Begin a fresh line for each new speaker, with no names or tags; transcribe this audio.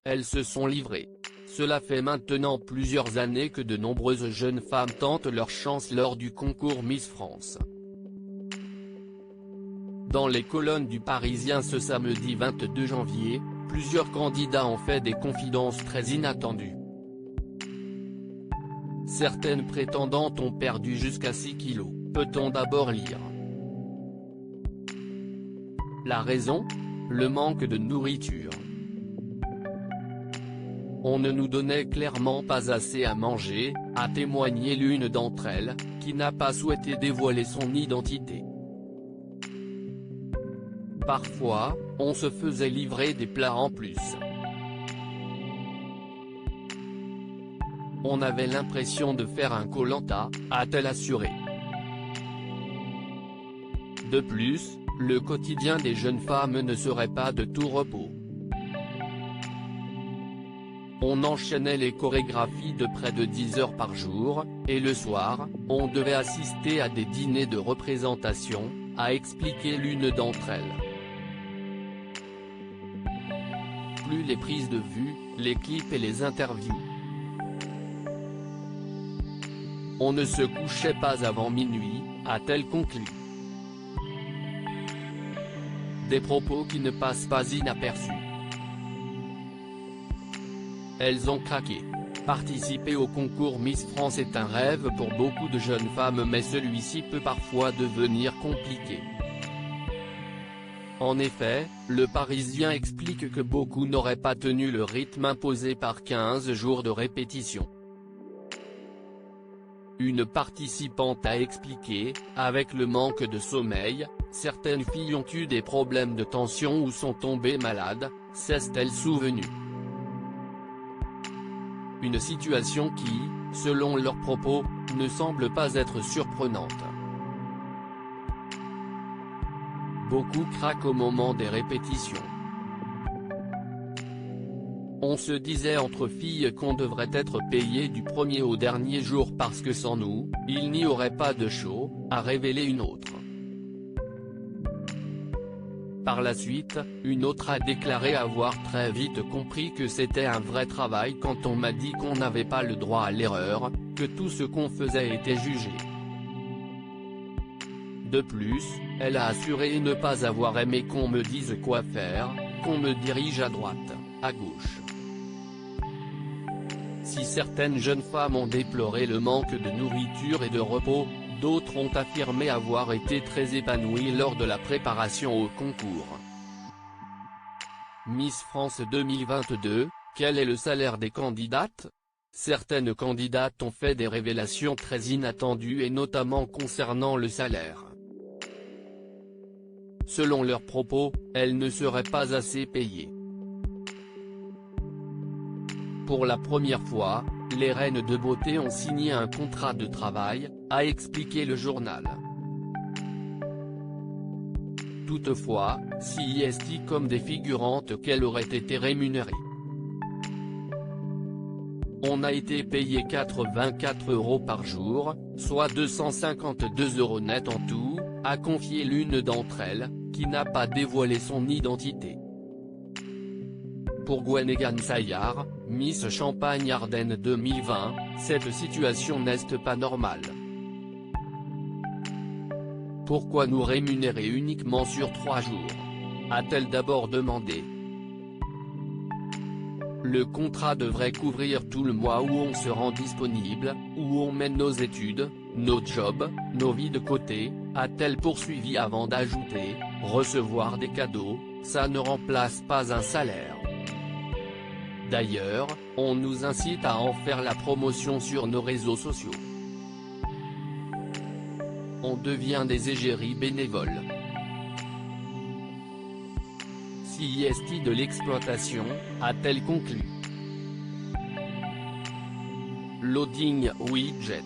elles se sont livrées. Cela fait maintenant plusieurs années que de nombreuses jeunes femmes tentent leur chance lors du concours Miss France. Dans les colonnes du Parisien ce samedi 22 janvier, plusieurs candidats ont fait des confidences très inattendues. Certaines prétendantes ont perdu jusqu'à 6 kilos, peut-on d'abord lire. La raison ? Le manque de nourriture. On ne nous donnait clairement pas assez à manger, a témoigné l'une d'entre elles, qui n'a pas souhaité dévoiler son identité. Parfois, on se faisait livrer des plats en plus. On avait l'impression de faire un Koh-Lanta, a-t-elle assuré. De plus, le quotidien des jeunes femmes ne serait pas de tout repos. On enchaînait les chorégraphies de près de 10 heures par jour, et le soir, on devait assister à des dîners de représentation, a expliqué l'une d'entre elles. Plus les prises de vue, les clips et les interviews. On ne se couchait pas avant minuit, a-t-elle conclu. Des propos qui ne passent pas inaperçus. Elles ont craqué. Participer au concours Miss France est un rêve pour beaucoup de jeunes femmes, mais celui-ci peut parfois devenir compliqué. En effet, le Parisien explique que beaucoup n'auraient pas tenu le rythme imposé par 15 jours de répétition. Une participante a expliqué, avec le manque de sommeil, certaines filles ont eu des problèmes de tension ou sont tombées malades, s'est-elle souvenue. Une situation qui, selon leurs propos, ne semble pas être surprenante. Beaucoup craquent au moment des répétitions. On se disait entre filles qu'on devrait être payé du premier au dernier jour parce que sans nous, il n'y aurait pas de show, a révélé une autre. Par la suite, une autre a déclaré avoir très vite compris que c'était un vrai travail quand on m'a dit qu'on n'avait pas le droit à l'erreur, que tout ce qu'on faisait était jugé. De plus, elle a assuré ne pas avoir aimé qu'on me dise quoi faire, qu'on me dirige à droite, à gauche. Si certaines jeunes femmes ont déploré le manque de nourriture et de repos, d'autres ont affirmé avoir été très épanouies lors de la préparation au concours. Miss France 2022, quel est le salaire des candidates ? Certaines candidates ont fait des révélations très inattendues et notamment concernant le salaire. Selon leurs propos, elles ne seraient pas assez payées. Pour la première fois, les reines de beauté ont signé un contrat de travail, a expliqué le journal. Toutefois, si est comme des figurantes qu'elles auraient été rémunérées. On a été payé 84 € par jour, soit 252 € net en tout, a confié l'une d'entre elles, qui n'a pas dévoilé son identité. Pour Gwenegan Sayar, Miss Champagne-Ardenne 2020, cette situation n'est pas normale. Pourquoi nous rémunérer uniquement sur 3 jours ? A-t-elle d'abord demandé. Le contrat devrait couvrir tout le mois où on se rend disponible, où on mène nos études, nos jobs, nos vies de côté, a-t-elle poursuivi avant d'ajouter, recevoir des cadeaux, ça ne remplace pas un salaire. D'ailleurs, on nous incite à en faire la promotion sur nos réseaux sociaux. On devient des égéries bénévoles. Si est de l'exploitation, a-t-elle conclu. Loading Widget.